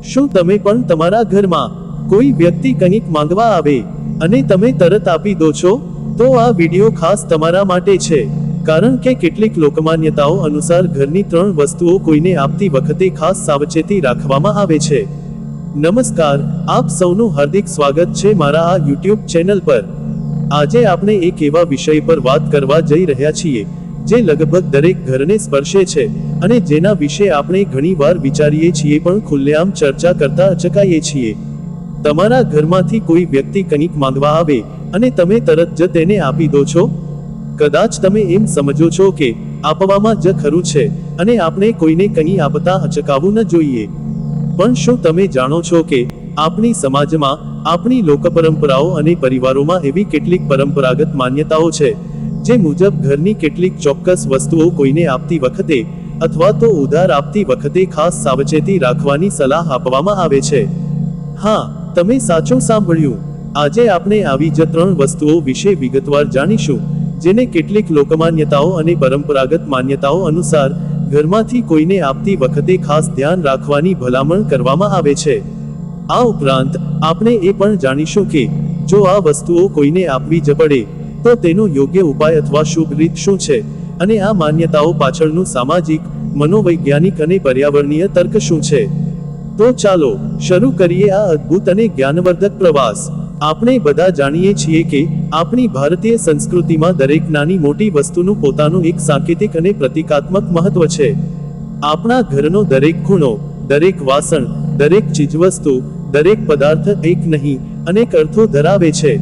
શું તમે પણ તમારા ઘરમાં કોઈ વ્યક્તિ કંઈક માંગવા આવે અને તમે તરત આપી દો છો? તો આ વિડિયો ખાસ તમારા માટે છે, કારણ કે કેટલીક લોકમાન્યતાઓ અનુસાર ઘરની 3 વસ્તુઓ કોઈને આપતી વખતે ખાસ સાવચેતી રાખવામાં આવે છે. નમસ્કાર, આપ સૌનું હાર્દિક સ્વાગત છે મારા આ YouTube ચેનલ પર. આજે આપણે એક એવા વિષય પર વાત કરવા જઈ રહ્યા છીએ જે લગભગ દરેક ઘરને સ્પર્શે છે અને જેના વિશે આપણે ઘણીવાર વિચારીએ છીએ પણ ખુલ્લેઆમ ચર્ચા કરતા અચકાઈએ છીએ. તમારા ઘરમાંથી કોઈ વ્યક્તિ કંઈક માંગવા આવે અને તમે તરત જ તેને આપી દો છો? કદાચ તમે એમ સમજો છો કે આપવામાં જ ખરું છે અને આપણે કોઈને કંઈ આપતા અચકાવવું ન જોઈએ. પણ શું તમે જાણો છો કે આપણી સમાજમાં, આપણી લોકપરંપરાઓ અને પરિવારોમાં એવી કેટલીક પરંપરાગત માન્યતાઓ છે જે મુજબ ઘરની કેટલીક ચોક્કસ વસ્તુઓ કોઈને આપતી વખતે અથવા તો ઉધાર આપતી વખતે ખાસ સાવચેતી રાખવાની સલાહ આપવામાં આવે છે? હા, તમે સાચું સાંભળ્યું. આજે આપણે આવી જ 3 વસ્તુઓ વિશે વિગતવાર જાણીશું જેને કેટલીક લોકમાન્યતાઓ અને પરંપરાગત માન્યતાઓ અનુસાર ઘરમાંથી કોઈને આપતી વખતે ખાસ ધ્યાન રાખવાની ભલામણ કરવામાં આવે છે. આ ઉપરાંત આપણે એ પણ જાણીશું કે જો આ વસ્તુઓ કોઈને આપવી જ પડે તો તેનો યોગ્ય ઉપાય અથવા શુભ રીત શું છે અને આ માન્યતાઓ પાછળનું સામાજિક, મનોવૈજ્ઞાનિક અને પર્યાવરણીય તર્ક શું છે. તો ચાલો શરૂ કરીએ આ અદ્ભુત અને જ્ઞાનવર્ધક પ્રવાસ. આપણે બધા જાણીએ છીએ કે આપણી ભારતીય સંસ્કૃતિમાં દરેક નાની મોટી વસ્તુનું પોતાનું એક સાંકેતિક અને પ્રતીકાત્મક મહત્વ છે. આપણા ઘરનો દરેક ખૂણો, દરેક વાસણ, દરેક ચીજવસ્તુ, દરેક પદાર્થ એક નહીં અનેક અર્થો ધરાવે છે.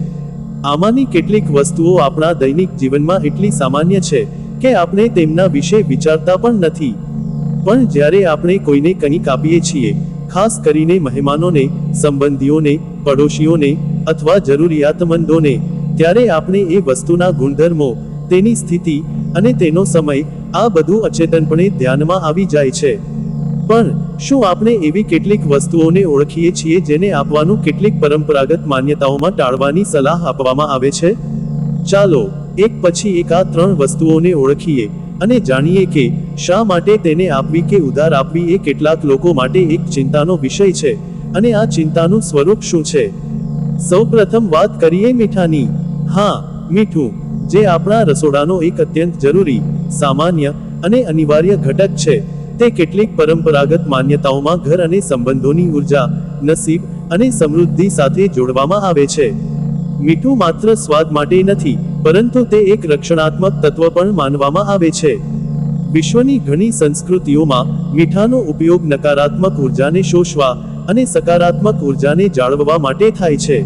આમાંની કેટલીક વસ્તુઓ આપણા દૈનિક જીવનમાં એટલી સામાન્ય છે કે આપણે તેમના વિશે વિચારતા પણ નથી. પણ જ્યારે આપણે કોઈને કંઈક આપીએ છીએ, ખાસ કરીને મહેમાનોને, સંબંધીઓને, પડોશીઓને અથવા જરૂરિયાતમંદોને, ત્યારે આપણે એ વસ્તુના ગુણધર્મો, તેની સ્થિતિ અને તેનો સમય, આ બધું અચેતનપણે ધ્યાનમાં આવી જાય છે. પણ શું આપણે એવી કેટલીક વસ્તુઓને ઓળખીએ છીએ જેને આપવાનું કેટલીક પરંપરાગત માન્યતાઓમાં ટાળવાની સલાહ આપવામાં આવે છે? ચાલો એક પછી એક આ 3 વસ્તુઓને ઓળખીએ અને જાણીએ કે શા માટે તેને આપવી કે ઉધાર આપવી એ કેટલાક લોકો માટે એક ચિંતાનો વિષય છે અને આ ચિંતાનું સ્વરૂપ શું છે. સૌપ્રથમ વાત કરીએ મીઠાની. હા, મીઠું, જે આપણા રસોડાનો એક અત્યંત જરૂરી, સામાન્ય અને અનિવાર્ય ઘટક છે, તે કેટલીક પરંપરાગત માન્યતાઓમાં ઘર અને સંબંધોની ઉર્જા, નસીબ અને સમૃદ્ધિ સાથે જોડવામાં આવે છે. મીઠું માત્ર સ્વાદ માટે નથી, પરંતુ તે એક રક્ષણાત્મક તત્વ પણ માનવામાં આવે છે. વિશ્વની ઘણી સંસ્કૃતિઓમાં મીઠાનો ઉપયોગ નકારાત્મક ઉર્જાને શોષવા અને સકારાત્મક ઉર્જાને જાળવવા માટે થાય છે.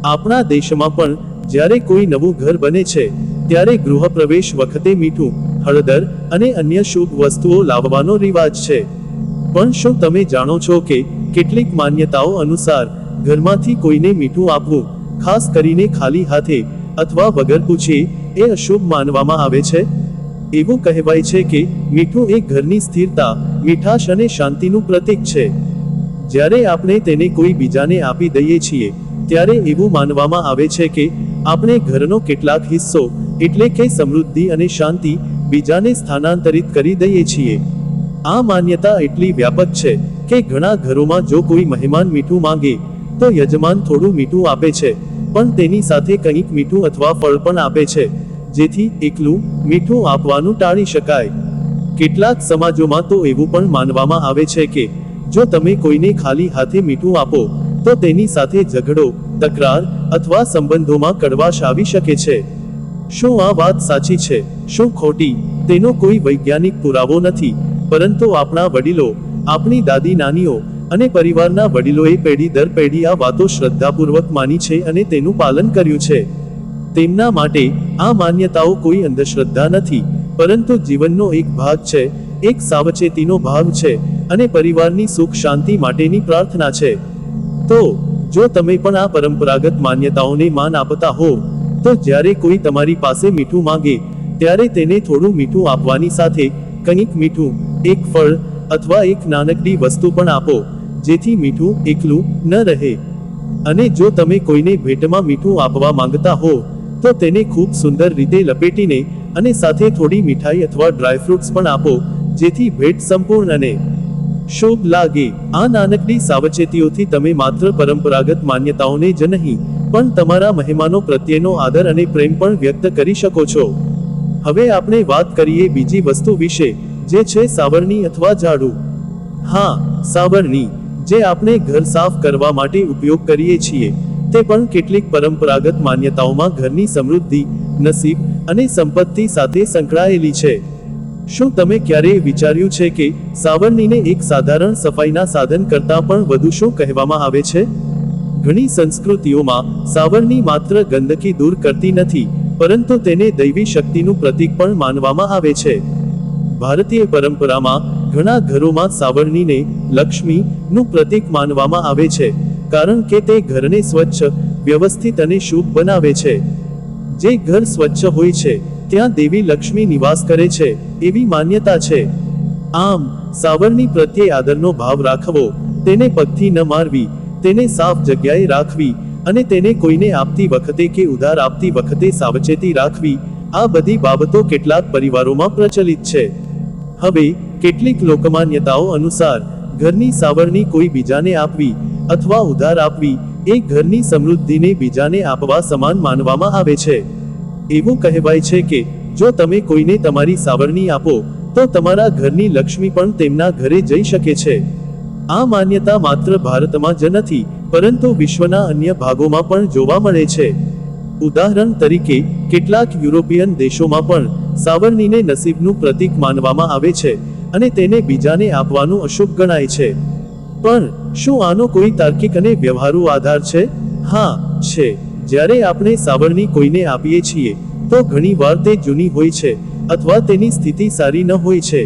આપણા દેશમાં પણ જ્યારે કોઈ નવું ઘર બને છે ત્યારે ગૃહપ્રવેશ વખતે મીઠું, હળદર અને અન્ય શુભ વસ્તુઓ લાવવાનો રિવાજ છે. પણ શું તમે જાણો છો કે કેટલીક માન્યતાઓ અનુસાર ઘરમાંથી કોઈને મીઠું આપવું, ખાસ કરીને ખાલી હાથે અથવા વગર પૂછે, એ અશુભ માનવામાં આવે છે? એવું કહેવાય છે કે મીઠું એ ઘરની સ્થિરતા, મીઠાશ અને શાંતિનું પ્રતીક છે. જ્યારે આપણે તેને કોઈ બીજાને આપી દઈએ છીએ ત્યારે એવું માનવામાં આવે છે કે આપણે ઘરનો કેટલાક હિસ્સો, એટલે કે સમૃદ્ધિ અને શાંતિ, બીજાને સ્થાનાંતરિત કરી દઈએ છીએ. આ માન્યતા એટલી વ્યાપક છે કે ઘણા ઘરોમાં જો કોઈ મહેમાન મીઠું માંગે તો યજમાન થોડું મીઠું આપે છે, પણ તેની સાથે કંઈક મીઠું અથવા ફળ પણ આપે છે, જેથી એકલું મીઠું આપવાનું ટાળી શકાય. કેટલાક સમાજોમાં તો એવું પણ માનવામાં આવે છે કે જો તમે કોઈને ખાલી હાથે મીઠું આપો તો તેની સાથે ઝઘડો, તકરાર અથવા સંબંધોમાં કડવાશ આવી શકે છે. શું આ વાત સાચી છે, શું ખોટી, તેનો કોઈ વૈજ્ઞાનિક પુરાવો નથી, પરંતુ આપણા વડીલો, આપણી દાદી નાનીઓ અને પરિવારના વડીલોએ પેઢી દર પેઢી આ વાતો શ્રદ્ધાપૂર્વક માની છે અને તેનું પાલન કર્યું છે. તેમના માટે આ માન્યતાઓ કોઈ અંધશ્રદ્ધા નથી, પરંતુ જીવનનો એક ભાગ છે, એક સાવચેતીનો ભાગ છે અને પરિવારની સુખ શાંતિ માટેની પ્રાર્થના છે. તો જો તમે પણ આ પરંપરાગત માન્યતાઓને માન આપતા હો તો જ્યારે કોઈ તમારી પાસે મીઠું માંગે ત્યારે તેને થોડું મીઠું આપવાની સાથે કંઈક મીઠું, એક ફળ અથવા એક નાનકડી વસ્તુ પણ આપો, જેથી મીઠું એકલું ન રહે. અને જો તમે કોઈને ભેટમાં મીઠું આપવા માંગતા હો તો તેને ખૂબ સુંદર રીતે લપેટીને અને સાથે થોડી મીઠાઈ અથવા ડ્રાયફ્રૂટ્સ પણ આપો, જેથી ભેટ સંપૂર્ણ અને શુભ લાગે. આ નાનકડી સાવચેતીઓથી તમે માત્ર પરંપરાગત માન્યતાઓને જ નહીં, પણ તમારા મહેમાનો પ્રત્યેનો આદર અને પ્રેમ પણ વ્યક્ત કરી શકો છો. હવે આપણે વાત કરીએ બીજી વસ્તુ વિશે, જે છે સાવરણી અથવા ઝાડુ. હા, સાવરણી, જે આપણે ઘર સાફ કરવા માટે ઉપયોગ કરીએ છીએ, તે પણ કેટલીક પરંપરાગત માન્યતાઓમાં ઘરની સમૃદ્ધિ, નસીબ અને સંપત્તિ સાથે સંકળાયેલી છે. શું તમે ક્યારેય વિચાર્યું છે કે સાવરણીને એક સાધારણ સફાઈના સાધન કરતાં પણ વધુ શું કહેવામાં આવે છે? ઘણી સંસ્કૃતિઓમાં સાવરણી માત્ર ગંદકી દૂર કરતી નથી, પરંતુ તેને દૈવી શક્તિનું પ્રતીક પણ માનવામાં આવે છે. ભારતીય પરંપરામાં ઘણા ઘરોમાં સાવરણીને લક્ષ્મીનું પ્રતીક માનવામાં આવે છે, કારણ કે તે ઘરને સ્વચ્છ, વ્યવસ્થિત અને શુભ બનાવે છે. જે ઘર સ્વચ્છ હોય છે, ત્યાં દેવી લક્ષ્મી નિવાસ કરે છે, એવી માન્યતા છે. આમ, સાવરણી પ્રત્યે આદરનો ભાવ રાખવો, તેને પગથી ન મારવી, તેને સાફ જગ્યાએ રાખવી, અને તેને કોઈને આપતી વખતે કે ઉધાર આપતી વખતે સાવચેતી રાખવી, આ બધી બાબતો કેટલાક પરિવારોમાં પ્રચલિત છે. હવે, કેટલીક લોકમાન્યતાઓ અનુસાર ઘરની સાવરણી કોઈ બીજાને આપવી અથવા ઉધાર આપવી એ ઘરની સમૃદ્ધિને બીજાને આપવા સમાન માનવામાં આવે છે. એવું કહેવાય છે કે જો તમે કોઈને તમારી સાવરણી આપો, તો તમારા ઘરની લક્ષ્મી પણ તેમના ઘરે જઈ શકે છે. આ માન્યતા માત્ર ભારતમાં જ નથી, પરંતુ વિશ્વના અન્ય ભાગોમાં પણ જોવા મળે છે. ઉદાહરણ તરીકે, કેટલાક યુરોપિયન દેશોમાં પણ સાવરણીને નસીબનું પ્રતીક માનવામાં આવે છે અને તેને બીજાને આપવાનું અશુભ ગણાય છે. પણ શું આનો કોઈ તાર્કિક અને વ્યવહારુ આધાર છે? હા, છે. જ્યારે આપણે સાવરણી કોઈને આપીએ છીએ, તો ઘણીવાર તે જૂની હોય છે અથવા તેની સ્થિતિ સારી ન હોય છે.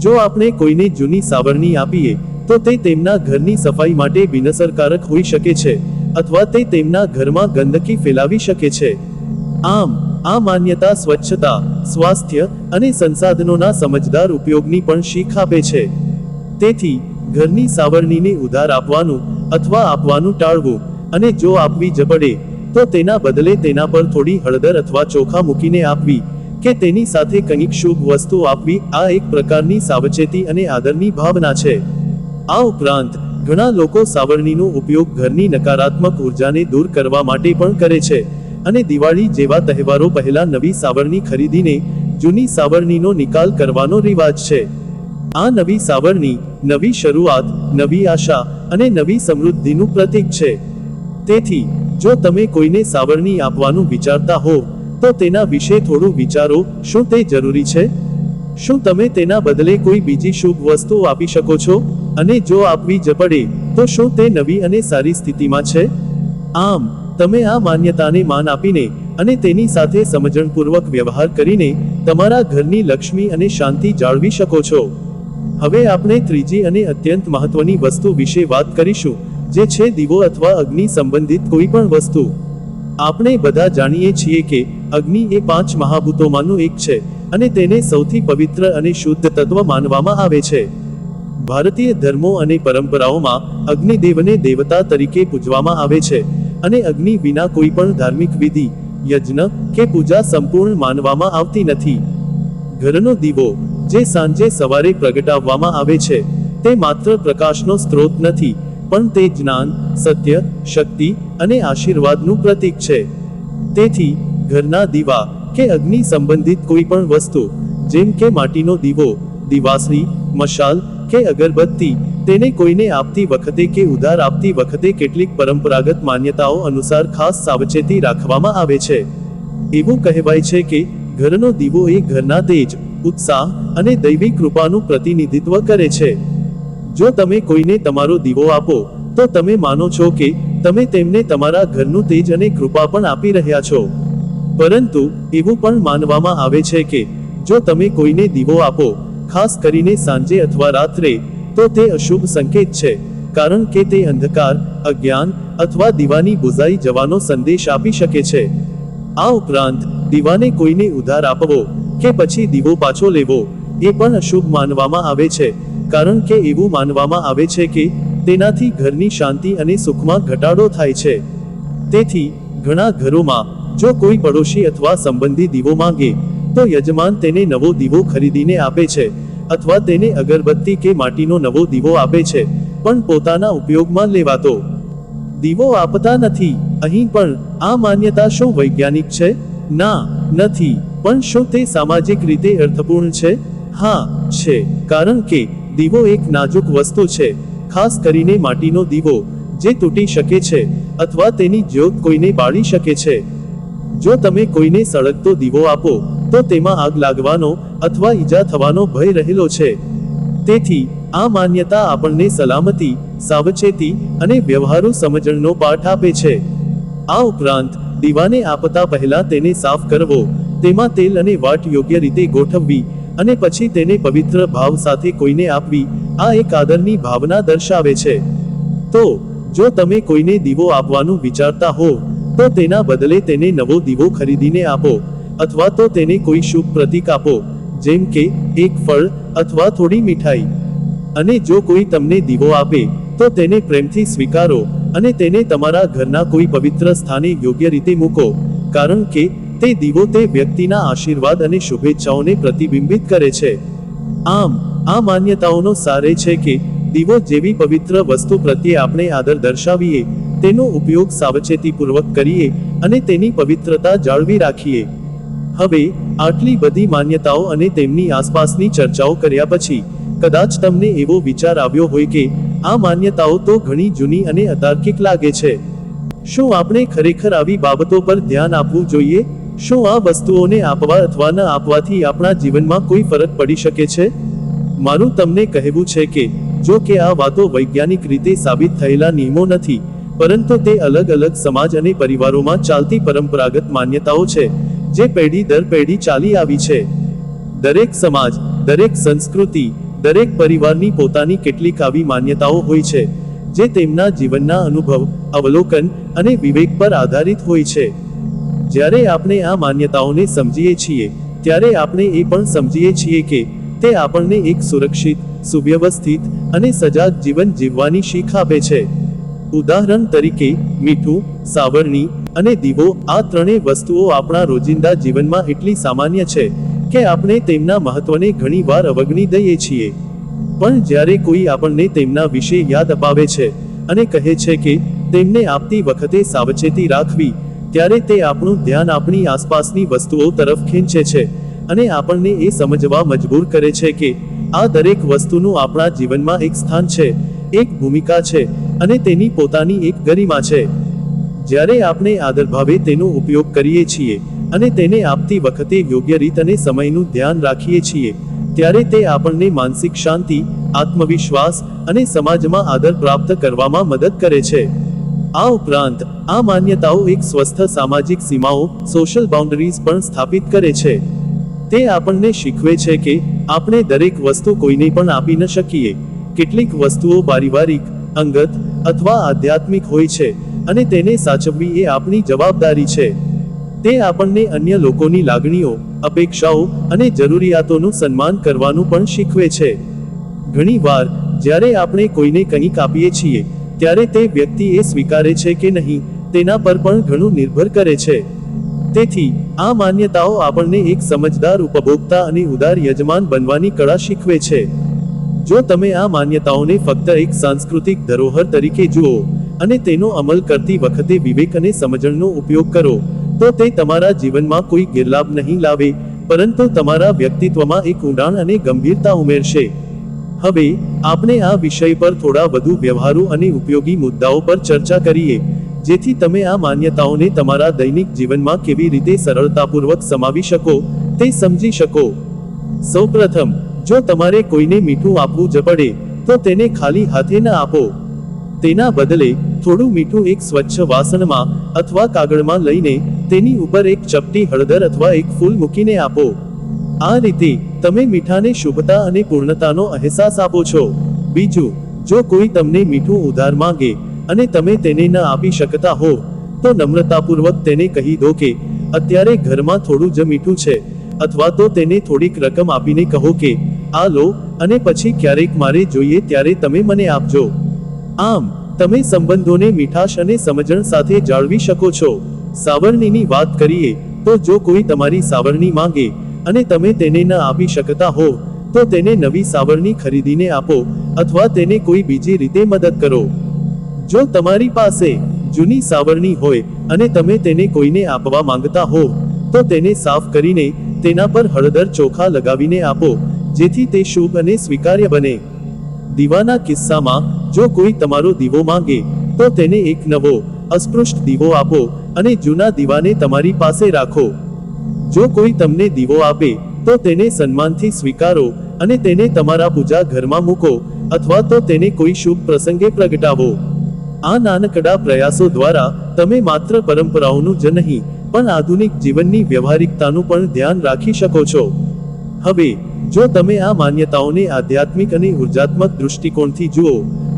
જો આપણે કોઈને જૂની સાવરણી આપીએ, તો તે તેમના ઘરની સફાઈ માટે બિનઅસરકારક હોઈ શકે છે અથવા તે તેમના ઘરમાં ગંદકી ફેલાવી શકે છે. આમ, આ માન્યતા સ્વચ્છતા, સ્વાસ્થ્ય અને સંસાધનોના સમજદાર ઉપયોગની પણ શીખ આપે છે. તેથી, ઘરની સાવરણીને ઉધાર આપવાનું અથવા આપવાનું ટાળવું, અને જો આપવી જ પડે, તો તેના બદલે તેના પર થોડી હળદર અથવા ચોખા મૂકીને આપવી, કે તેની સાથે કંઈક શુભ વસ્તુ આપવી, આ એક પ્રકારની સાવચેતી અને આદરની ભાવના છે. આ ઉપરાંત, ઘણા લોકો સાવરણીનો ઉપયોગ ઘરની નકારાત્મક ઉર્જાને દૂર કરવા માટે પણ કરે છે, અને દિવાળી જેવા તહેવારો પહેલા નવી સાવરણી ખરીદીને જૂની સાવરણીનો નિકાલ કરવાનો રિવાજ છે. આ નવી સાવરણી નવી શરૂઆત, નવી આશા અને નવી સમૃદ્ધિનું પ્રતીક છે. તેથી, જો તમે કોઈને સાવરણી આપવાનું વિચારતા હો, તો તેના વિશે થોડું વિચારો. શું તે જરૂરી છે? શું તમે તેના બદલે કોઈ બીજી શુભ વસ્તુ આપી શકો છો? અને જો આપવી જ પડે, તો શું તે નવી અને સારી સ્થિતિમાં છે? આમ, તમે આ માન્યતાને માન આપીને અને તેની સાથે સમજણપૂર્વક વ્યવહાર કરીને તમારા ઘરની લક્ષ્મી અને શાંતિ જાળવી શકો છો. હવે આપણે ત્રીજી અને અત્યંત મહત્વની વસ્તુ વિશે વાત કરીશું, જે છે દીવો અથવા અગ્નિ સંબંધિત કોઈ પણ વસ્તુ. આપણે બધા જાણીએ છીએ કે અગ્નિ એ 5 મહાભૂતોમાંનું એક છે, અને તેને સૌથી પવિત્ર અને શુદ્ધ તત્વ માનવામાં આવે છે. ભારતીય ધર્મો અને પરંપરાઓમાં અગ્નિદેવને દેવતા તરીકે પૂજવામાં આવે છે, અને અગ્નિ વિના કોઈ પણ ધાર્મિક વિધિ, યજ્ઞ કે પૂજા સંપૂર્ણ માનવામાં આવતી નથી. ઘરનો દીવો, જે સાંજે સવારે પ્રગટાવવામાં આવે છે, તે માત્ર પ્રકાશનો સ્ત્રોત નથી, પણ તે જ્ઞાન, સત્ય, શક્તિ અને આશીર્વાદનું પ્રતીક છે. તેથી, ઘરના દીવા કે અગ્નિ સંબંધિત કોઈ પણ વસ્તુ, જેમ કે માટીનો દીવો, દિવાસળી, મશાલ કે અગરબત્તી, તેને કોઈને આપતી વખતે કે ઉધાર આપતી વખતે કેટલીક પરંપરાગત માન્યતાઓ અનુસાર ખાસ સાવચેતી રાખવામાં આવે છે. એવું કહેવાય છે કે ઘરનો દીવો એ ઘરના તેજ, ઉત્સાહ અને દૈવી કૃપાનું પ્રતિનિધિત્વ કરે છે. જો તમે કોઈને તમારો દીવો આપો, તો તમે માનો છો કે તમે તેમને તમારા ઘરનું તેજ અને કૃપા પણ આપી રહ્યા છો. પરંતુ એવું પણ માનવામાં આવે છે કે જો તમે કોઈને દીવો આપો, ખાસ કરીને સાંજે અથવા રાત્રે, તો તે અશુભ સંકેત છે, કારણ કે તે અંધકાર, અજ્ઞાન અથવા દીવાની બુઝાઈ જવાનો સંદેશ આપી શકે છે. આ ઉપરાંત, દીવાને કોઈને ઉધાર આપવો કે પછી દીવો પાછો લેવો, એ પણ અશુભ માનવામાં આવે છે, કારણ કે એવું માનવામાં આવે છે કે તેનાથી ઘરની શાંતિ અને સુખમાં ઘટાડો થાય છે. તેથી, ઘણા ઘરોમાં, જો કોઈ પડોશી અથવા સંબંધી દીવો માંગે, તો યજમાન તેને નવો દીવો ખરીદીને આપે છે, અથવા તેને અગરબત્તી કે માટીનો નવો દીવો આપે છે, પણ પોતાના ઉપયોગમાં લેવાતો દીવો આપતા નથી. અહીં પણ આ માન્યતા શું વૈજ્ઞાનિક છે? ના, નથી. પણ શું તે સામાજિક રીતે અર્થપૂર્ણ છે? હા, છે. કારણ કે દીવો એક નાજુક વસ્તુ છે, ખાસ કરીને માટીનો દીવો, જે તૂટી શકે છે અથવા તેની જ્યોત કોઈને બાળી શકે છે. જો તમે કોઈને સળગતો દીવો આપો તો તેમાં આગ લાગવાનો અથવા ઈજા થવાનો ભય રહેલો છે. તેથી આ માન્યતા આપણને સલામતી, સાવચેતી અને વ્યવહારુ સમજણનો પાઠ આપે છે. આ ઉપરાંત દીવાને આપતા પહેલા તેને સાફ કરવો, તેમાં તેલ અને વાટ યોગ્ય રીતે ગોઠવવી અને પછી તેને પવિત્ર ભાવ સાથે કોઈને આપવી, આ એક આદરની ભાવના દર્શાવે છે. તો જો તમે કોઈને દીવો આપવાનું વિચારતા હો તો તેના બદલે તેને નવો દીવો ખરીદીને આપો, અથવા તો તેને કોઈ શુભ પ્રતીક આપો, જેમ કે એક ફળ અથવા થોડી મીઠાઈ. અને જો કોઈ તમને દીવો આપે તો તેને પ્રેમથી સ્વીકારો અને તેને તમારા ઘરના કોઈ પવિત્ર સ્થાને યોગ્ય રીતે મૂકો, કારણ કે તે દીવો તે વ્યક્તિના આશીર્વાદ અને શુભેચ્છાઓને પ્રતિબિંબિત કરે છે. આમ આ માન્યતાઓનો સાર એ છે કે દીવો જેવી પવિત્ર વસ્તુ પ્રત્યે આપણે આદર દર્શાવીએ, તેનો ઉપયોગ સાવચેતીપૂર્વક કરીએ અને તેની પવિત્રતા જાળવી રાખીએ. હવે આટલી બધી માન્યતાઓ અને તેમની આસપાસની ચર્ચાઓ કર્યા પછી કદાચ તમને એવો વિચાર આવ્યો હોય કે આ માન્યતાઓ તો ઘણી જૂની અને અતાર્કિક લાગે છે. શું આપણે ખરેખર આવી બાબતો પર ધ્યાન આપવું જોઈએ? શું આ વસ્તુઓને આપવા અથવા ન આપવાથી આપણા જીવનમાં કોઈ ફરક પડી શકે છે? મારું તમને કહેવું છે કે જો કે આ વાતો વૈજ્ઞાનિક રીતે સાબિત થયેલા નિયમો નથી, પરંતુ તે અલગ અલગ સમાજ અને પરિવારોમાં ચાલતી પરંપરાગત માન્યતાઓ છે, જે પેઢી દર પેઢી ચાલી આવી છે. દરેક સમાજ, દરેક સંસ્કૃતિ, દરેક પરિવારની પોતાની કેટલીક આવી માન્યતાઓ હોય છે, જે તેમના જીવનના અનુભવ, અવલોકન અને વિવેક પર આધારિત હોય છે. જ્યારે આપણે આ માન્યતાઓને સમજીએ છીએ, ત્યારે આપણે એ પણ સમજીએ છીએ કે તે આપણને એક સુરક્ષિત, સુવ્યવસ્થિત અને સજાગ જીવન જીવવાની શીખ આપે છે. ઉદાહરણ તરીકે, મીઠું, સાવરણી અને દીવો, આ ત્રણેય વસ્તુઓ આપણા રોજિંદા જીવનમાં એટલી સામાન્ય છે કે આપણે તેમના મહત્વને ઘણીવાર અવગણી દઈએ છીએ. પણ જ્યારે કોઈ આપણને તેમના વિશે યાદ અપાવે છે અને કહે છે કે તેમને આપતી વખતે સાવચેતી રાખવી, ત્યારે તે આપણું ધ્યાન આપણી આસપાસની વસ્તુઓ તરફ ખેંચે છે અને આપણને એ સમજવા મજબૂર કરે છે કે આ દરેક વસ્તુનું આપણા જીવનમાં એક સ્થાન છે, એક ભૂમિકા છે અને તેની પોતાની એક ગરિમા છે. જ્યારે આપણે આદરભાવે તેનો ઉપયોગ કરીએ છીએ અને તેને આપતી વખતે યોગ્ય રીત અને સમયનું ધ્યાન રાખીએ છીએ, ત્યારે તે આપણને માનસિક શાંતિ, આત્મવિશ્વાસ અને સમાજમાં આદર પ્રાપ્ત કરવામાં મદદ કરે છે. આ ઉપરાંત આ માન્યતાઓ એક સ્વસ્થ સામાજિક સીમાઓ, સોશિયલ બાઉન્ડરીઝ પણ સ્થાપિત કરે છે. તે આપણને શીખવે છે કે આપણે દરેક વસ્તુ કોઈને પણ આપી ન શકીએ. કેટલીક વસ્તુઓ પારિવારિક, અંગત અથવા આધ્યાત્મિક હોય છે અને તેને સાચવવી એ આપણી જવાબદારી છે. તે આપણને અન્ય લોકોની લાગણીઓ, અપેક્ષાઓ અને જરૂરિયાતોનું સન્માન કરવાનું પણ શીખવે છે. ઘણીવાર જ્યારે આપણે કોઈને કંઈક આપીએ છીએ, ત્યારે તે વ્યક્તિ એ સ્વીકારે છે કે નહીં, તેના પર પણ ઘણું નિર્ભર કરે છે. તેથી આ માન્યતાઓ આપણને એક સમજદાર ઉપભોક્તા અને ઉદાર યજમાન બનવાની કળા શીખવે છે. જો તમે આ માન્યતાઓને ફક્ત એક સાંસ્કૃતિક ધરોહર તરીકે જુઓ અને તેનો અમલ કરતી વખતે વિવેક અને સમજણનો ઉપયોગ કરો, તો તે તમારા જીવનમાં કોઈ ગેરલાભ નહીં લાવે, પરંતુ તમારા વ્યક્તિત્વમાં એક ઊંડાણ અને ગંભીરતા ઉમેરશે. હવે આપણે આ વિષય પર થોડા વધુ વ્યવહારુ અને ઉપયોગી મુદ્દાઓ પર ચર્ચા કરીએ, જેથી તમે આ માન્યતાઓને તમારા દૈનિક જીવનમાં કેવી રીતે સરળતાપૂર્વક સમાવી શકો તે સમજી શકો. સૌપ્રથમ, જો તમારે કોઈને મીઠું આપવું જ પડે તો તેને ખાલી હાથે ન આપો. તેના બદલે થોડું મીઠું એક સ્વચ્છ વાસણમાં અથવા કાગળમાં લઈને તેની ઉપર એક ચપટી હળદર અથવા એક ફૂલ મૂકીને આપો. આ રીતે તમે મીઠાને શુભતા અને પૂર્ણતાનો અહેસાસ આપો છો. બીજું, જો કોઈ તમને મીઠું ઉધાર માંગે અને તમે તેને ન આપી શકતા હો, તો નમ્રતાપૂર્વક તેને કહી દો કે અત્યારે ઘરમાં થોડું જ મીઠું છે, અથવા તો તેને થોડીક રકમ આપીને કહો કે આ લો અને પછી ક્યારેક મારે જોઈએ ત્યારે તમે મને આપજો. આમ તમે સંબંધોને મીઠાશ અને સમજણ સાથે જાળવી શકો છો. સાવરણીની વાત કરીએ તો જો કોઈ તમારી સાવરણી માંગે અને તમે તેને ન આપી શકતા હો, તો તેને નવી સાવરણી ખરીદીને આપો અથવા તેને કોઈ બીજી રીતે મદદ કરો. જો તમારી પાસે જૂની સાવરણી હોય અને તમે તેને કોઈને આપવા માંગતા હો તો તેને સાફ કરીને તેના પર હળદર ચોખા લગાવીને આપો, જેથી તે શુભ અને સ્વીકાર્ય બને. દીવાના કિસ્સામાં જો કોઈ તમારો દીવો માંગે તો તેને એક નવો અસ્પૃષ્ટ દીવો આપો અને જૂના દીવાને તમારી પાસે રાખો. જો કોઈ તમને દીવો આપે તો તેને સન્માનથી સ્વીકારો અને તેને તમારા પૂજા ઘરમાં મૂકો અથવા તો તેને કોઈ શુભ પ્રસંગે પ્રગટાવો. આ નાનકડા પ્રયાસો દ્વારા તમે માત્ર પરંપરાઓનું જ નહીં પણ આધુનિક જીવનની વ્યવહારિકતાનું પણ ધ્યાન રાખી શકો છો. હવે જો તમે આ માન્યતાઓને આધ્યાત્મિક અને ઉર્જાત્મક દૃષ્ટિકોણથી જુઓ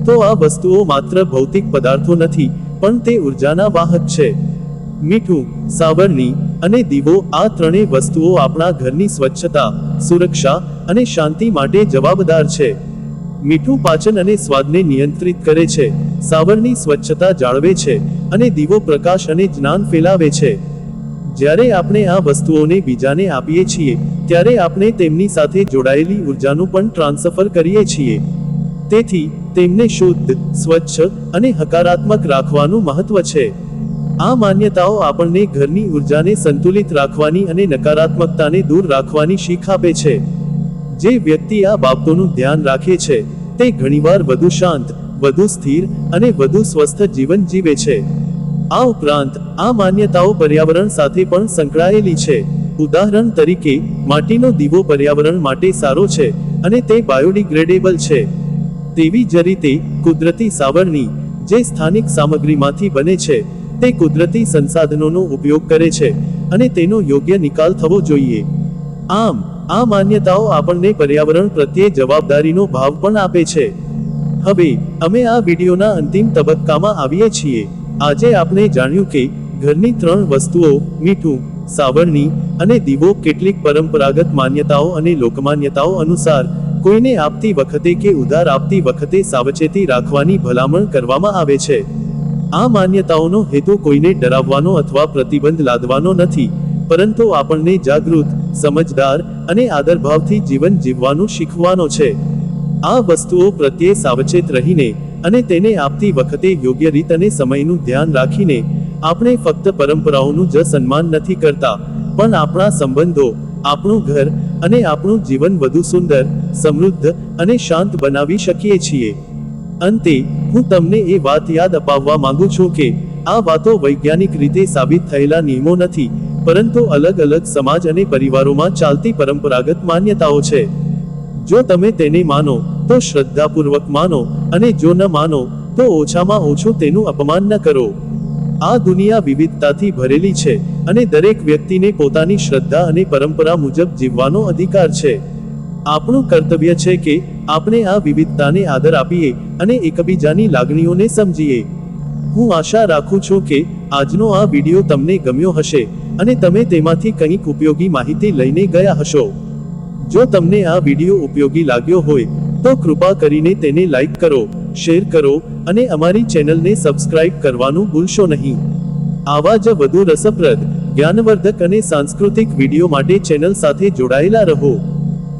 તો આ વસ્તુઓ માત્ર ભૌતિક પદાર્થો નથી પણ તે ઉર્જાના વાહક છે. મીઠું, સાવરણી અને દીવો આ ત્રણેય વસ્તુઓ આપણા ઘરની સ્વચ્છતા, સુરક્ષા અને શાંતિ માટે જવાબદાર છે. મીઠું પાચન અને સ્વાદને નિયંત્રિત કરે છે, સાવરણી સ્વચ્છતા જાળવે છે અને દીવો પ્રકાશ અને જ્ઞાન ફેલાવે છે. જ્યારે આપણે આ વસ્તુઓને બીજાને આપીએ છીએ ત્યારે આપણે તેમની સાથે જોડાયેલી ઉર્જાનું પણ ટ્રાન્સફર કરીએ છીએ. તેથી તેમને શુદ્ધ, સ્વચ્છ અને હકારાત્મક રાખવાનું મહત્વ છે. આ માન્યતાઓ આપણને ઘરની ઉર્જાને સંતુલિત રાખવાની અને નકારાત્મકતાને દૂર રાખવાની શીખ આપે છે. જે વ્યક્તિ આ બાબતોનું ધ્યાન રાખે છે તે ઘણીવાર વધુ શાંત, વધુ સ્થિર અને વધુ સ્વસ્થ જીવન જીવે છે. આ ઉપરાંત આ માન્યતાઓ પર્યાવરણ સાથે પણ સંકળાયેલી છે. ઉદાહરણ તરીકે, માટીનો દીવો પર્યાવરણ માટે સારો છે અને તે બાયોડિગ્રેડેબલ છે. તેવી જ રીતે કુદરતી સાવરણી, જે સ્થાનિક સામગ્રીમાંથી બને છે, તે કુદરતી સંસાધનોનો ઉપયોગ કરે છે અને તેનો યોગ્ય નિકાલ થવો જોઈએ. આમ આ માન્યતાઓ આપણને પર્યાવરણ પ્રત્યે જવાબદારીનો ભાવ પણ આપે છે. હવે અમે આ વિડિયોના અંતિમ તબક્કામાં આવીએ છીએ. આજે આપણે જાણ્યું કે ઘરની ત્રણ વસ્તુઓ મીઠું, સાવરણી અને દીવો કેટલીક પરંપરાગત માન્યતાઓ અને લોકમાન્યતાઓ અનુસાર કોઈને આપતી વખતે કે ઉધાર આપતી વખતે સાવચેતી રાખવાની ભલામણ કરવામાં આવે છે. આ માન્યતાઓનો હેતુ કોઈને ડરાવવાનો અથવા પ્રતિબંધ લાદવાનો નથી, પરંતુ આપણને જાગૃત, સમજદાર અને આદરભાવથી જીવન જીવવાનું શીખવાનો છે. આ વસ્તુઓ પ્રત્યે સાવચેત રહીને અને તેને આપતી વખતે યોગ્ય રીત અને સમયનું ધ્યાન રાખીને આપણે ફક્ત પરંપરાઓનું જ સન્માન નથી કરતા પણ આપણા સંબંધો, આપણું ઘર અને આપણું જીવન વધુ સુંદર, સમૃદ્ધ અને શાંત બનાવી શકીએ છીએ. અંતે હું તમને એ વાત યાદ અપાવવા માંગુ છું કે આ વાતો વૈજ્ઞાનિક રીતે સાબિત થયેલા નિયમો નથી, પરંતુ અલગ અલગ સમાજ અને પરિવારોમાં ચાલતી પરંપરાગત માન્યતાઓ છે. જો તમે તેને માનો તો શ્રદ્ધાપૂર્વક માનો અને જો ન માનો તો ઓછામાં ઓછું તેનું અપમાન ન કરો. આ દુનિયા વિવિધતાથી ભરેલી છે અને દરેક વ્યક્તિને પોતાની શ્રદ્ધા અને પરંપરા મુજબ જીવવાનો અધિકાર છે. આપણું કર્તવ્ય છે કે આપણે આ વિવિધતાને આદર આપીએ અને એકબીજાની લાગણીઓને સમજીએ. હું આશા રાખું છું કે આજનો આ વિડિયો તમને ગમ્યો હશે અને તમે તેમાંથી કંઈક ઉપયોગી માહિતી લઈને ગયા હશો. જો તમને આ વિડિયો ઉપયોગી લાગ્યો હોય તો કૃપા કરીને તેને લાઈક કરો, શેર કરો અને અમારી ચેનલને સબસ્ક્રાઇબ કરવાનું ભૂલશો નહીં. આવા જ વધુ રસપ્રદ, જ્ઞાનવર્ધક અને સાંસ્કૃતિક વિડિયો માટે ચેનલ સાથે જોડાયેલા રહો.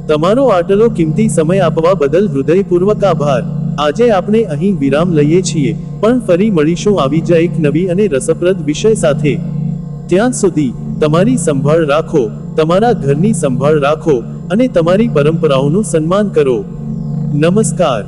તમારો આટલો કિંમતી સમય આપવા બદલ હૃદયપૂર્વક આભાર. આજે આપણે અહીં વિરામ લઈએ છીએ, પણ ફરી મળીશું આવી જ એક નવી અને રસપ્રદ વિષય સાથે. ત્યાં સુધી તમારી સંભાળ રાખો, તમારા ઘરની સંભાળ રાખો અને તમારી પરંપરાઓનું સન્માન કરો. નમસ્કાર.